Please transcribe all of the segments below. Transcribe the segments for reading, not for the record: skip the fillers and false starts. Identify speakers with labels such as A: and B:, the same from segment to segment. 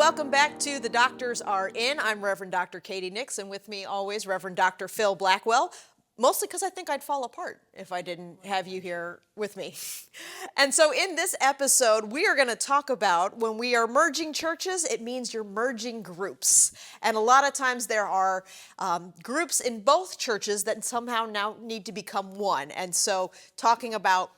A: welcome back to The Doctors Are In. I'm Reverend Dr. Katie Nix, and with me always Reverend Dr. Phil Blackwell, mostly because I think I'd fall apart if I didn't have you here with me. And so in this episode, we are going to talk about when we are merging churches, it means you're merging groups. And a lot of times there are groups in both churches that somehow now need to become one. And so talking about,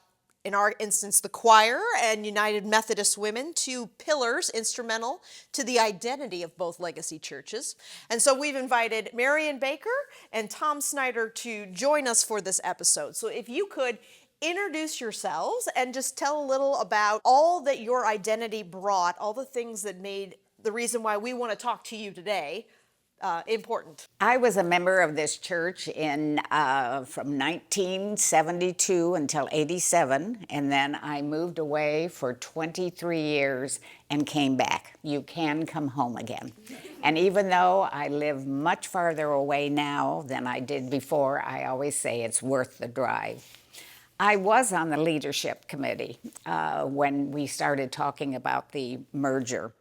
A: in our instance, the choir and United Methodist Women, two pillars instrumental to the identity of both legacy churches. And so we've invited Mariann Baker and Tom Snider to join us for this episode. So if you could introduce yourselves and just tell a little about all that your identity brought, all the things that made the reason why we want to talk to you today important.
B: I was a member of this church from 1972 until 87, and then I moved away for 23 years and came back. You can come home again. And even though I live much farther away now than I did before, I always say it's worth the drive. I was on the leadership committee when we started talking about the merger.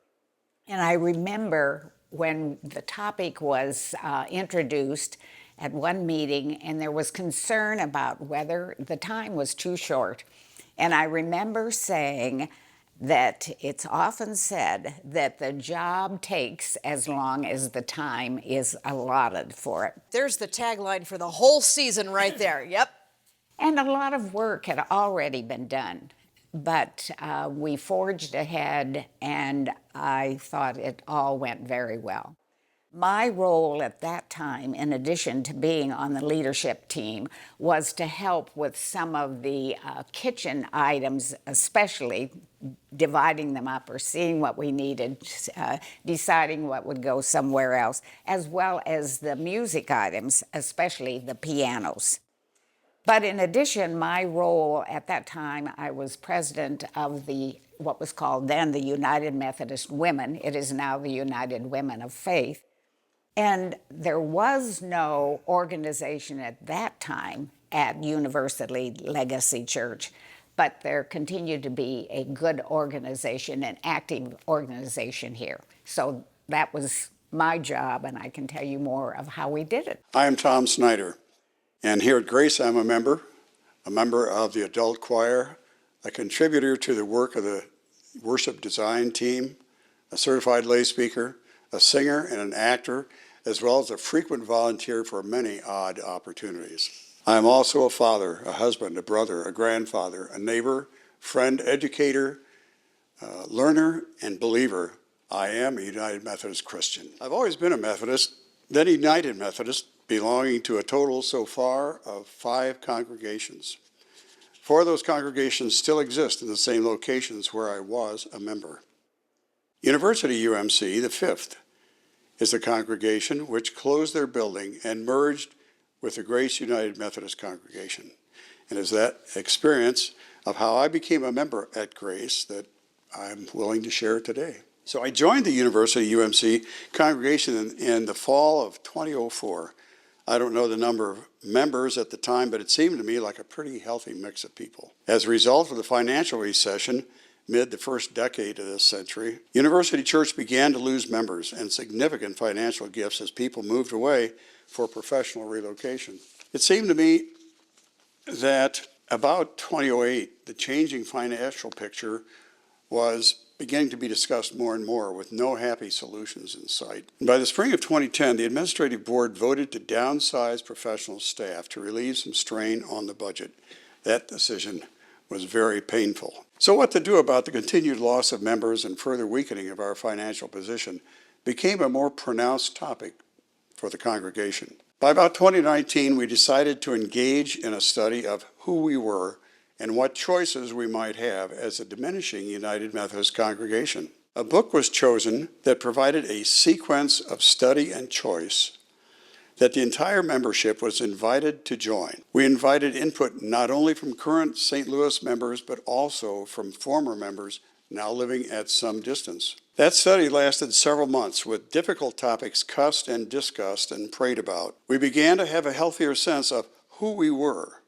B: And I remember when the topic was introduced at one meeting, and there was concern about whether the time was too short. And I remember saying that it's often said that the job takes as long as the time is allotted for it.
A: There's the tagline for the whole season right there. Yep.
B: And a lot of work had already been done. But we forged ahead, and I thought it all went very well. My role at that time, in addition to being on the leadership team, was to help with some of the kitchen items, especially dividing them up or seeing what we needed, deciding what would go somewhere else, as well as the music items, especially the pianos. But in addition, my role at that time, I was president of what was called then the United Methodist Women. It is now the United Women of Faith. And there was no organization at that time at University Legacy Church, but there continued to be a good organization, an active organization here. So that was my job, and I can tell you more of how we did it.
C: I am Tom Snider. And here at Grace, I'm a member of the adult choir, a contributor to the work of the worship design team, a certified lay speaker, a singer and an actor, as well as a frequent volunteer for many odd opportunities. I am also a father, a husband, a brother, a grandfather, a neighbor, friend, educator, learner, and believer. I am a United Methodist Christian. I've always been a Methodist, then a United Methodist, belonging to a total so far of 5 congregations. 4 of those congregations still exist in the same locations where I was a member. University UMC, the 5th, is the congregation which closed their building and merged with the Grace United Methodist congregation. And it's that experience of how I became a member at Grace that I'm willing to share today. So I joined the University UMC congregation in the fall of 2004. I don't know the number of members at the time, but it seemed to me like a pretty healthy mix of people. As a result of the financial recession, mid the first decade of this century, University Church began to lose members and significant financial gifts as people moved away for professional relocation. It seemed to me that about 2008, the changing financial picture was beginning to be discussed more and more with no happy solutions in sight. And by the spring of 2010, the administrative board voted to downsize professional staff to relieve some strain on the budget. That decision was very painful. So what to do about the continued loss of members and further weakening of our financial position became a more pronounced topic for the congregation. By about 2019, we decided to engage in a study of who we were and what choices we might have as a diminishing United Methodist congregation. A book was chosen that provided a sequence of study and choice that the entire membership was invited to join. We invited input not only from current St. Louis members, but also from former members now living at some distance. That study lasted several months with difficult topics cussed and discussed and prayed about. We began to have a healthier sense of who we were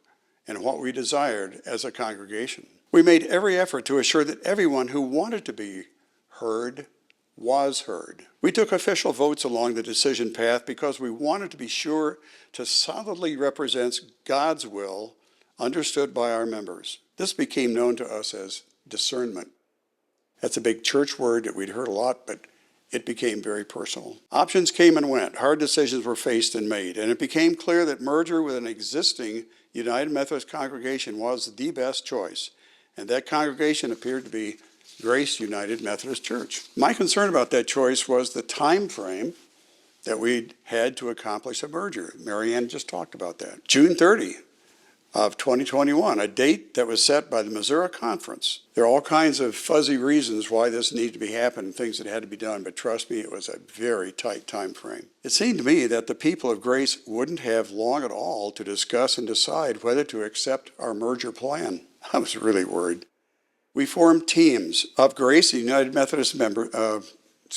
C: and what we desired as a congregation. We made every effort to assure that everyone who wanted to be heard, was heard. We took official votes along the decision path because we wanted to be sure to solidly represent God's will understood by our members. This became known to us as discernment. That's a big church word that we'd heard a lot, but it became very personal. Options came and went. Hard decisions were faced and made, and it became clear that merger with an existing United Methodist congregation was the best choice, and that congregation appeared to be Grace United Methodist Church. My concern about that choice was the time frame that we had to accomplish a merger. Mariann just talked about that. June 30 of 2021, a date that was set by the Missouri Conference. There are all kinds of fuzzy reasons why this needed to be happening, things that had to be done, but trust me, it was a very tight time frame. It seemed to me that the people of Grace wouldn't have long at all to discuss and decide whether to accept our merger plan. I was really worried. We formed teams of Grace United Methodist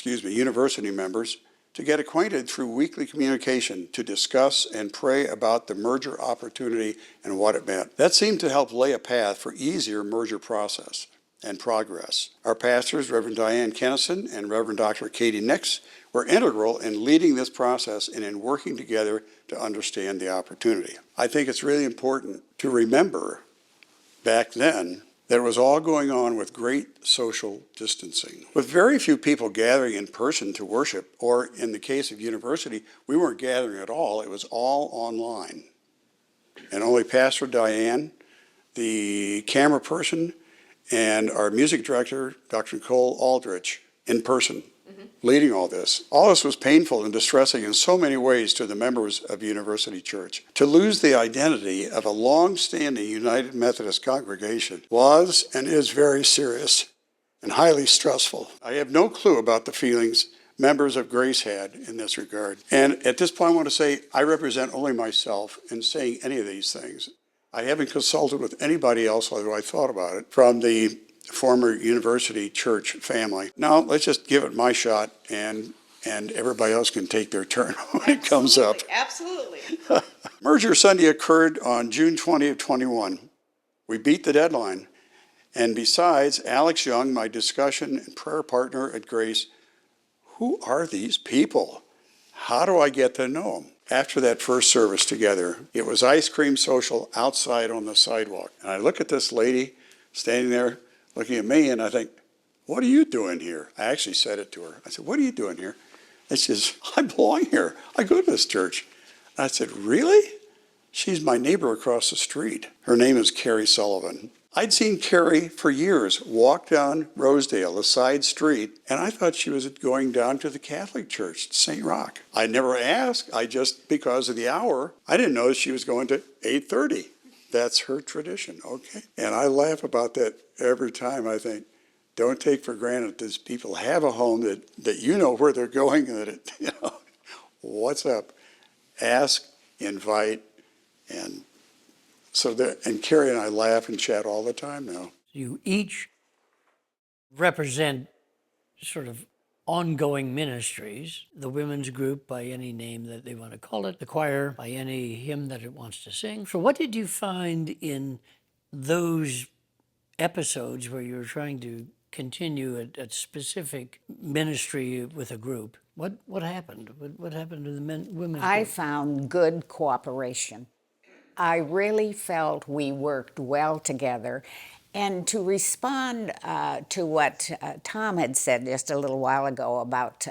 C: University members to get acquainted through weekly communication to discuss and pray about the merger opportunity and what it meant. That seemed to help lay a path for easier merger process and progress. Our pastors, Reverend Diane Kennison and Reverend Dr. Katie Nix, were integral in leading this process and in working together to understand the opportunity. I think it's really important to remember back then that it was all going on with great social distancing. With very few people gathering in person to worship, or in the case of university, we weren't gathering at all, it was all online. And only Pastor Diane, the camera person, and our music director, Dr. Nicole Aldrich, in person, leading all this. All this was painful and distressing in so many ways to the members of University Church. To lose the identity of a long-standing United Methodist congregation was and is very serious and highly stressful. I have no clue about the feelings members of Grace had in this regard. And at this point, I want to say I represent only myself in saying any of these things. I haven't consulted with anybody else, although I thought about it, from the former University Church family. Now, let's just give it my shot, and everybody else can take their turn when it comes up.
A: Absolutely.
C: Merger Sunday occurred on June 20 of 21. We beat the deadline. And besides Alex Young, my discussion and prayer partner at Grace, who are these people? How do I get to know them? After that first service together, it was ice cream social outside on the sidewalk. And I look at this lady standing there looking at me, and I think, what are you doing here? I actually said it to her. I said, what are you doing here? And she says, I belong here. I go to this church. And I said, really? She's my neighbor across the street. Her name is Carrie Sullivan. I'd seen Carrie for years walk down Rosedale, a side street, and I thought she was going down to the Catholic Church, St. Roch. I never asked. Because of the hour, I didn't know she was going to 8:30. That's her tradition, okay? And I laugh about that every time. I think, don't take for granted these people have a home that you know where they're going, and that what's up? Ask, invite, and and Carrie and I laugh and chat all the time now.
D: You each represent sort of ongoing ministries, the women's group by any name that they want to call it, the choir by any hymn that it wants to sing. So what did you find in those episodes where you were trying to continue a specific ministry with a group? What happened? What happened to the women's
B: I
D: group?
B: found good cooperation. I really felt we worked well together. And to respond to what Tom had said just a little while ago about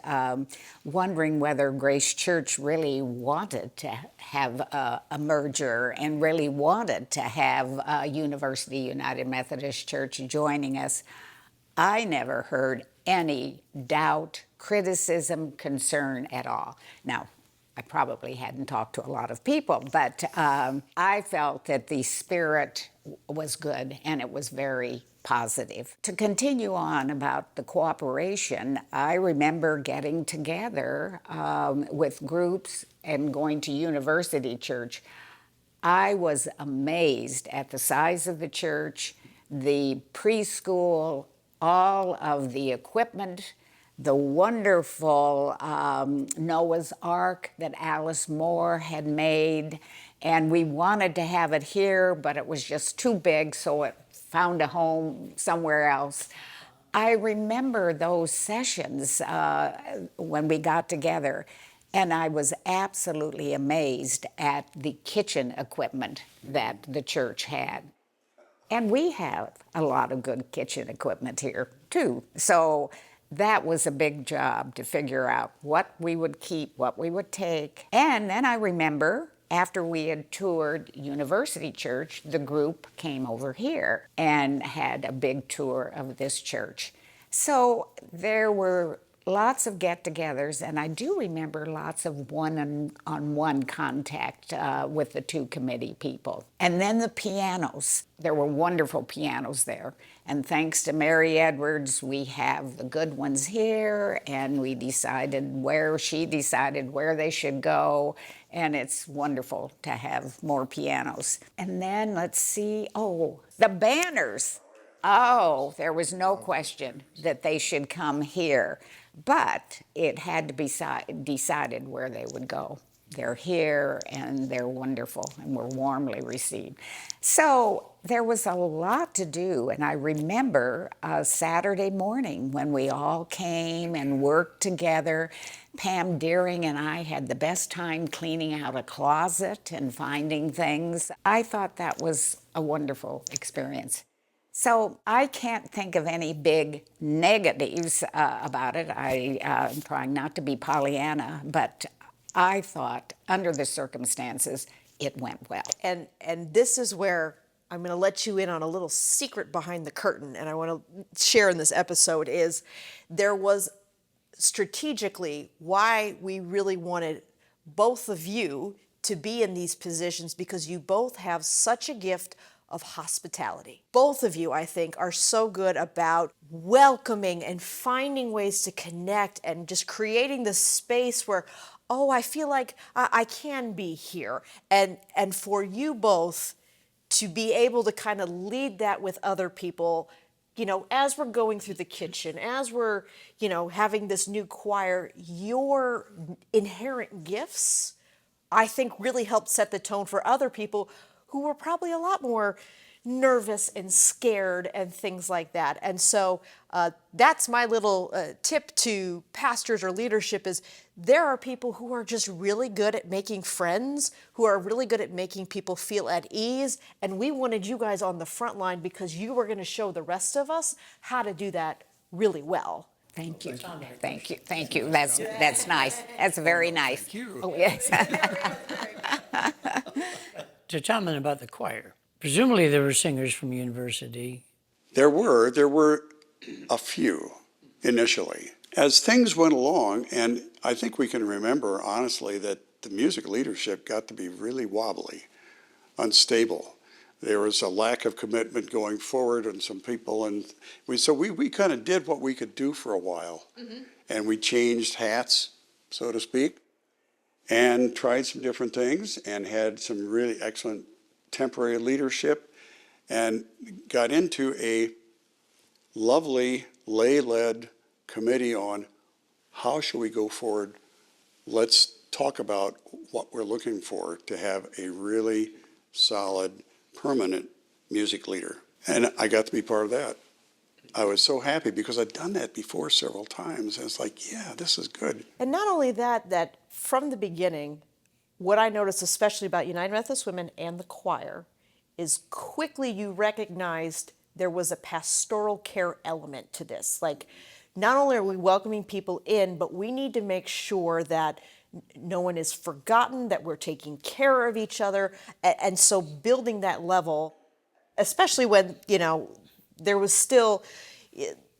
B: wondering whether Grace Church really wanted to have a merger and really wanted to have University United Methodist Church joining us, I never heard any doubt, criticism, concern at all. Now, I probably hadn't talked to a lot of people, but I felt that the spirit was good and it was very positive. To continue on about the cooperation, I remember getting together with groups and going to University Church. I was amazed at the size of the church, the preschool, all of the equipment, the wonderful Noah's Ark that Alice Moore had made. And we wanted to have it here, but it was just too big, so it found a home somewhere else. I remember those sessions when we got together, and I was absolutely amazed at the kitchen equipment that the church had. And we have a lot of good kitchen equipment here, too. So that was a big job to figure out what we would keep, what we would take. And then I remember after we had toured University Church, the group came over here and had a big tour of this church. So there were lots of get-togethers, and I do remember lots of one-on-one contact with the two committee people. And then the pianos. There were wonderful pianos there. And thanks to Mary Edwards, we have the good ones here, and she decided where they should go. And it's wonderful to have more pianos. And then let's see, the banners. Oh, there was no question that they should come here, but it had to be decided where they would go. They're here, and they're wonderful, and were warmly received. So there was a lot to do, and I remember a Saturday morning when we all came and worked together. Pam Deering and I had the best time cleaning out a closet and finding things. I thought that was a wonderful experience. So I can't think of any big negatives about it. I'm trying not to be Pollyanna, but I thought, under the circumstances, it went well.
A: And this is where I'm going to let you in on a little secret behind the curtain, and I want to share in this episode is there was strategically why we really wanted both of you to be in these positions, because you both have such a gift of hospitality. Both of you, I think, are so good about welcoming and finding ways to connect and just creating this space where, I feel like I can be here. And for you both to be able to kind of lead that with other people, as we're going through the kitchen, as we're, having this new choir, your inherent gifts, I think, really helped set the tone for other people who were probably a lot more nervous and scared and things like that. And so that's my little tip to pastors or leadership is there are people who are just really good at making friends, who are really good at making people feel at ease. And we wanted you guys on the front line because you were going to show the rest of us how to do that really well.
B: Thank you. Thank you. Thank you. That's nice. That's very nice.
E: Thank you.
B: Oh, yes.
D: To comment about the choir, presumably there were singers from university.
C: There were a few initially. As things went along, and I think we can remember honestly that the music leadership got to be really wobbly, unstable. There was a lack of commitment going forward and some people, and we kind of did what we could do for a while. Mm-hmm. And we changed hats, so to speak, and tried some different things and had some really excellent temporary leadership and got into a lovely lay-led committee on how should we go forward. Let's talk about what we're looking for to have a really solid, permanent music leader. And I got to be part of that. I was so happy because I'd done that before several times. And it's like, yeah, this is good.
A: And not only that, that from the beginning, what I noticed especially about United Methodist Women and the choir is quickly you recognized there was a pastoral care element to this. Like, not only are we welcoming people in, but we need to make sure that no one is forgotten, that we're taking care of each other. And so building that level, especially when, there was still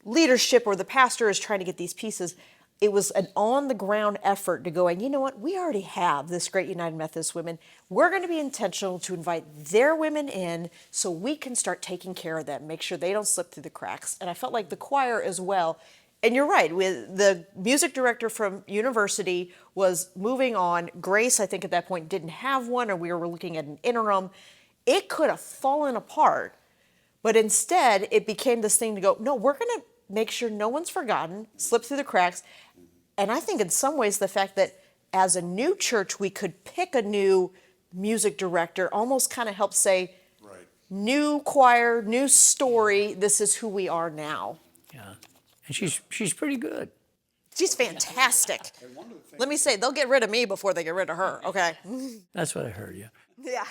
A: leadership or the pastor is trying to get these pieces, it was an on-the-ground effort to going, you know what, we already have this great United Methodist Women. We're going to be intentional to invite their women in so we can start taking care of them, make sure they don't slip through the cracks. And I felt like the choir as well. And you're right, with the music director from university was moving on. Grace, I think at that point, didn't have one, or we were looking at an interim. It could have fallen apart, but instead it became this thing to go, no, we're going to make sure no one's forgotten, slip through the cracks. And I think in some ways the fact that as a new church we could pick a new music director almost kind of helped say, right, new choir, new story, this is who we are now.
D: Yeah. And she's pretty good.
A: She's fantastic. Let me say, they'll get rid of me before they get rid of her, okay?
D: That's what I heard, yeah.
A: Yeah.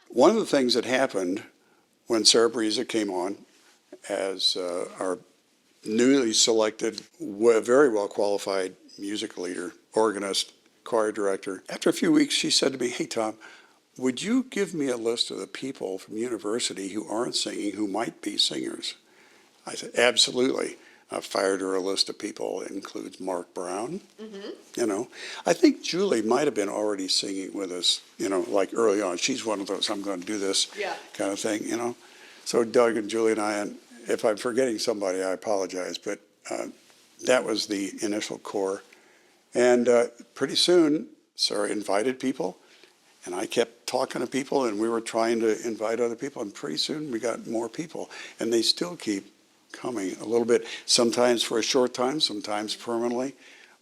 C: One of the things that happened when Sarah Breeza came on as our newly selected, very well qualified music leader, organist, choir director, after a few weeks she said to me, "Hey Tom, would you give me a list of the people from university who aren't singing who might be singers?" I said, "Absolutely." I fired her a list of people. It includes Mark Brown. I think Julie might have been already singing with us, like early on. She's one of those, I'm going to do this kind of thing. So Doug and Julie and I, and if I'm forgetting somebody, I apologize, but that was the initial core. And pretty soon, Sarah invited people, and I kept talking to people, and we were trying to invite other people, and pretty soon we got more people, and they still keep coming a little bit, sometimes for a short time, sometimes permanently,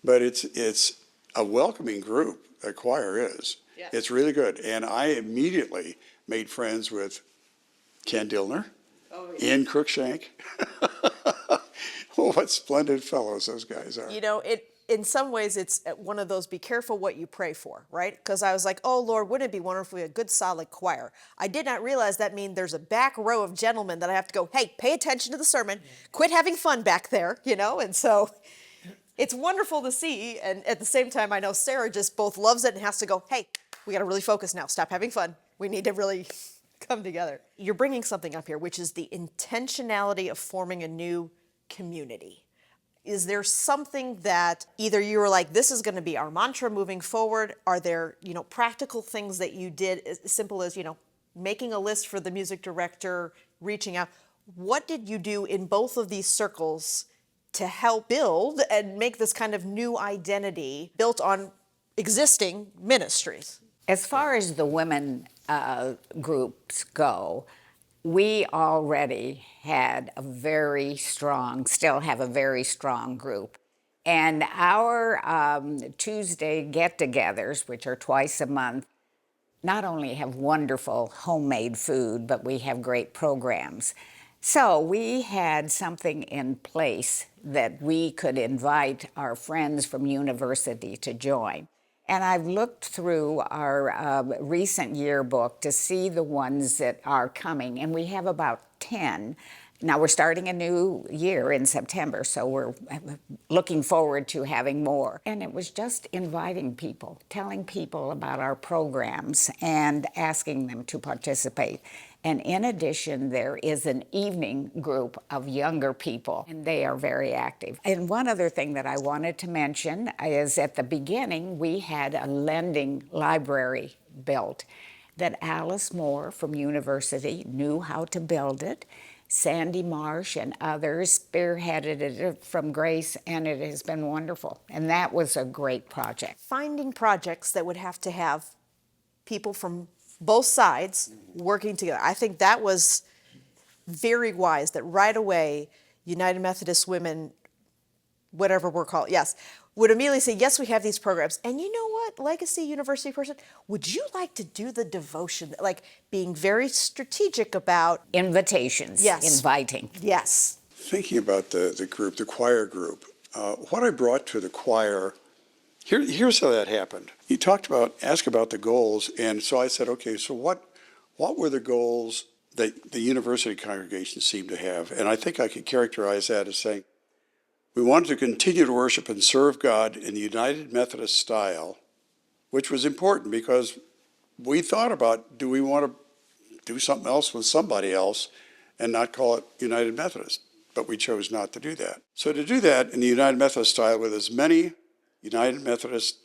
C: but it's a welcoming group, the choir is. Yeah. It's really good, and I immediately made friends with Ken Dillner, Ian Cruikshank. What splendid fellows those guys are.
A: In some ways, it's one of those be careful what you pray for, right? Because I was like, oh, Lord, wouldn't it be wonderful if we had a good, solid choir? I did not realize that means there's a back row of gentlemen that I have to go, hey, pay attention to the sermon, quit having fun back there, And so it's wonderful to see. And at the same time, I know Sarah just both loves it and has to go, hey, we got to really focus now. Stop having fun. We need to really come together. You're bringing something up here, which is the intentionality of forming a new community. Is there something that either you were like, this is going to be our mantra moving forward? Are there, practical things that you did as simple as, making a list for the music director, reaching out? What did you do in both of these circles to help build and make this kind of new identity built on existing ministries?
B: As far as the women groups go, we already had still have a very strong group. And our Tuesday get-togethers, which are twice a month, not only have wonderful homemade food, but we have great programs. So we had something in place that we could invite our friends from university to join. And I've looked through our recent yearbook to see the ones that are coming, and we have about 10. Now we're starting a new year in September, so we're looking forward to having more. And it was just inviting people, telling people about our programs and asking them to participate. And in addition, there is an evening group of younger people, and they are very active. And one other thing that I wanted to mention is at the beginning, we had a lending library built that Alice Moore from university knew how to build it. Sandy Marsh and others spearheaded it from Grace, and it has been wonderful. And that was a great project.
A: Finding projects that would have to have people from both sides working together. I think that was very wise, that right away United Methodist Women, whatever we're called, would immediately say, yes, we have these programs. And you know what, Legacy University person, would you like to do the devotion? Like being very strategic about
B: invitations, inviting.
A: Yes.
C: Thinking about the group, the choir group, what I brought to the choir, here's how that happened. You asked about the goals, and so I said, okay, so what were the goals that the university congregation seemed to have? And I think I could characterize that as saying, we wanted to continue to worship and serve God in the United Methodist style, which was important because we thought about, do we want to do something else with somebody else and not call it United Methodist? But we chose not to do that. So to do that in the United Methodist style with as many United Methodist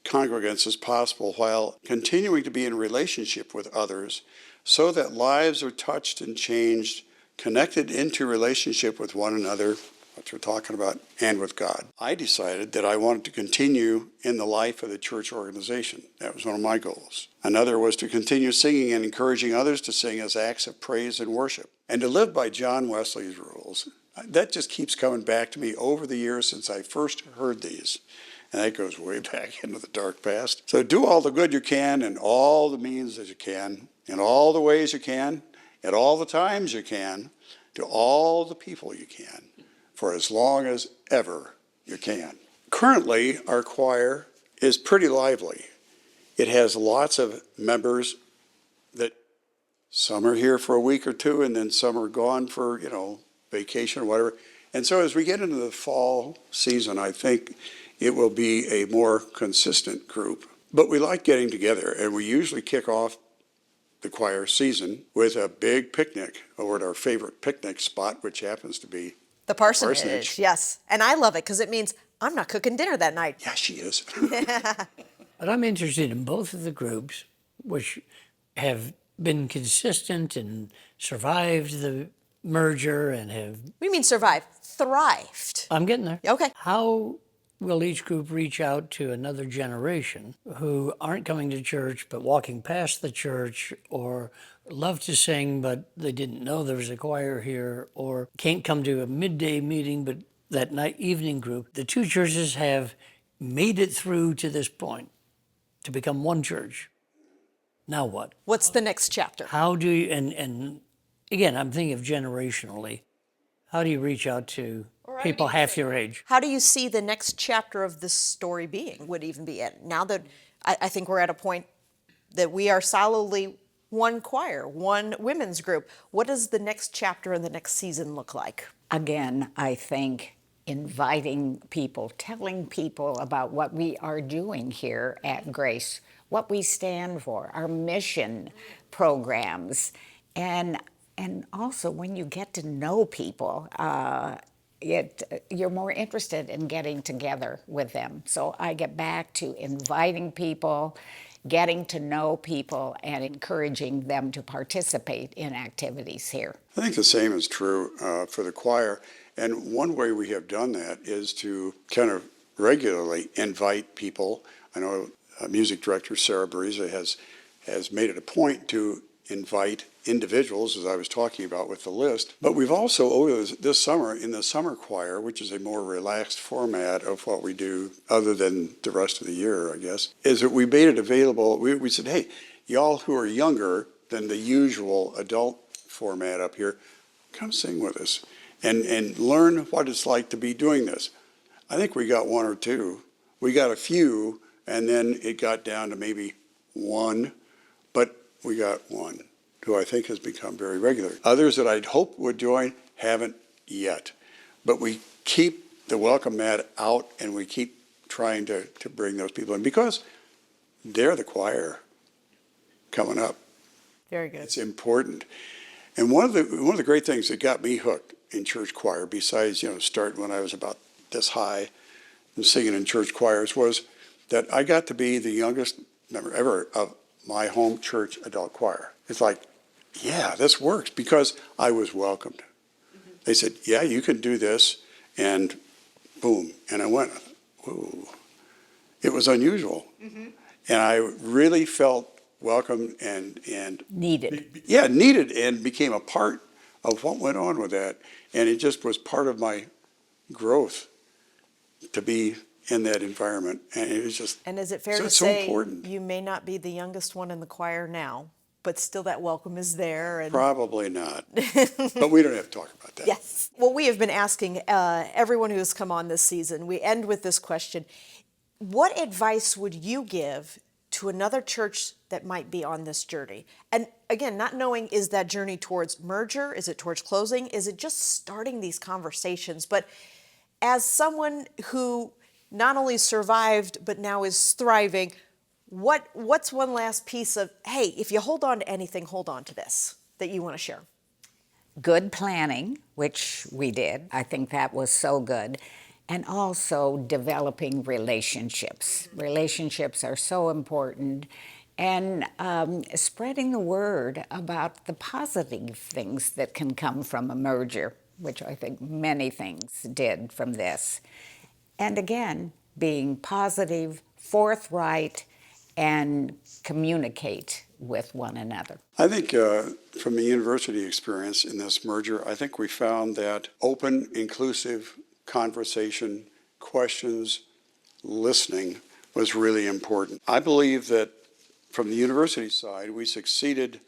C: congregants as possible while continuing to be in relationship with others so that lives are touched and changed, connected into relationship with one another, what we're talking about, and with God. I decided that I wanted to continue in the life of the church organization. That was one of my goals. Another was to continue singing and encouraging others to sing as acts of praise and worship, and to live by John Wesley's rules. That just keeps coming back to me over the years since I first heard these. And that goes way back into the dark past. So do all the good you can in all the means that you can, in all the ways you can, at all the times you can, to all the people you can for as long as ever you can. Currently, our choir is pretty lively. It has lots of members that some are here for a week or two, and then some are gone for, vacation or whatever. And so as we get into the fall season, I think it will be a more consistent group. But we like getting together, and we usually kick off the choir season with a big picnic over at our favorite picnic spot, which happens to be
A: The parsonage, yes. And I love it because it means I'm not cooking dinner that night.
C: Yeah, she is.
D: But I'm interested in both of the groups, which have been consistent and survived the merger and have.
A: We mean survive, thrived.
D: I'm getting there.
A: Okay.
D: How will each group reach out to another generation who aren't coming to church but walking past the church, or love to sing but they didn't know there was a choir here, or can't come to a midday meeting but that night evening group? The two churches have made it through to this point to become one church. Now what?
A: What's the next chapter?
D: How do you, and again, I'm thinking of generationally, how do you reach out to people half your age?
A: How do you see the next chapter of this story being, would even be it? Now that I think we're at a point that we are solidly one choir, one women's group, what does the next chapter and the next season look like?
B: Again, I think inviting people, telling people about what we are doing here at Grace, what we stand for, our mission programs, and also when you get to know people, you're more interested in getting together with them. So I get back to inviting people, getting to know people, and encouraging them to participate in activities here.
C: I think the same is true for the choir. And one way we have done that is to kind of regularly invite people. I know music director Sarah Bariza has made it a point to invite individuals, as I was talking about with the list. But we've also, over this summer, in the summer choir, which is a more relaxed format of what we do other than the rest of the year, I guess, is that we made it available. We said, hey, y'all who are younger than the usual adult format up here, come sing with us and learn what it's like to be doing this. I think we got one or two. We got a few, and then it got down to maybe one, but we got one who I think has become very regular. Others that I'd hoped would join haven't yet. But we keep the welcome mat out, and we keep trying to bring those people in because they're the choir coming up.
A: Very good.
C: It's important. And one of the great things that got me hooked in church choir, besides starting when I was about this high and singing in church choirs, was that I got to be the youngest member ever of my home church adult choir. It's like, yeah, this works because I was welcomed. Mm-hmm. They said, yeah, you can do this, and boom. And I went, whoa. It was unusual. Mm-hmm. And I really felt welcome and
B: Needed.
C: Needed, and became a part of what went on with that. And it just was part of my growth to be in that environment. And it was just
A: And is it fair to
C: so
A: say
C: important.
A: You may not be the youngest one in the choir now, but still that welcome is there? And
C: Probably not. But we don't have to talk about that.
A: yes. Well, we have been asking everyone who has come on this season, we end with this question. What advice would you give to another church that might be on this journey? And again, not knowing, is that journey towards merger? Is it towards closing? Is it just starting these conversations? But as someone who not only survived, but now is thriving, what's one last piece of, hey, if you hold on to anything, hold on to this, that you want to share?
B: Good planning, which we did. I think that was so good. And also developing relationships. Relationships are so important. And spreading the word about the positive things that can come from a merger, which I think many things did from this. And again, being positive, forthright, and communicate with one another.
C: I think from the university experience in this merger, I think we found that open, inclusive conversation, questions, listening was really important. I believe that from the university side, we succeeded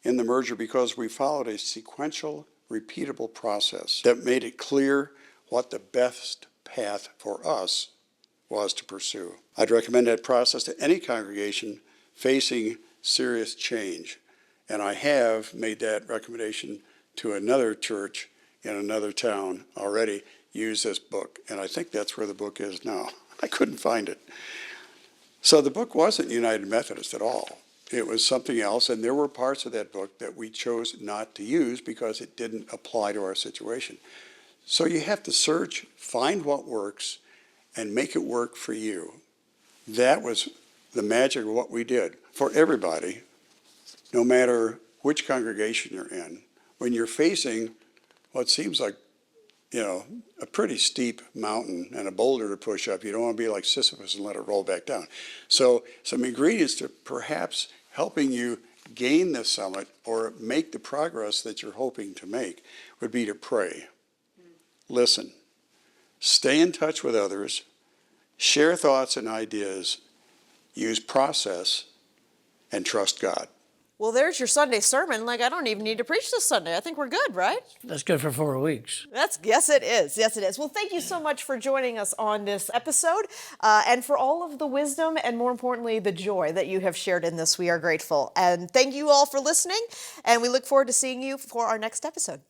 C: in the merger because we followed a sequential repeatable process that made it clear what the best path for us was to pursue. I'd recommend that process to any congregation facing serious change. And I have made that recommendation to another church in another town already. Use this book. And I think that's where the book is now. I couldn't find it. So the book wasn't United Methodist at all. It was something else, and there were parts of that book that we chose not to use because it didn't apply to our situation. So you have to search, find what works, and make it work for you. That was the magic of what we did for everybody, no matter which congregation you're in. When you're facing what seems like, a pretty steep mountain and a boulder to push up, you don't want to be like Sisyphus and let it roll back down. So some ingredients to perhaps helping you gain the summit or make the progress that you're hoping to make would be to pray, listen, stay in touch with others, share thoughts and ideas, use process, and trust God.
A: Well, there's your Sunday sermon. Like, I don't even need to preach this Sunday. I think we're good, right?
D: That's good for 4 weeks.
A: Yes, it is. Yes, it is. Well, thank you so much for joining us on this episode and for all of the wisdom and, more importantly, the joy that you have shared in this. We are grateful. And thank you all for listening, and we look forward to seeing you for our next episode.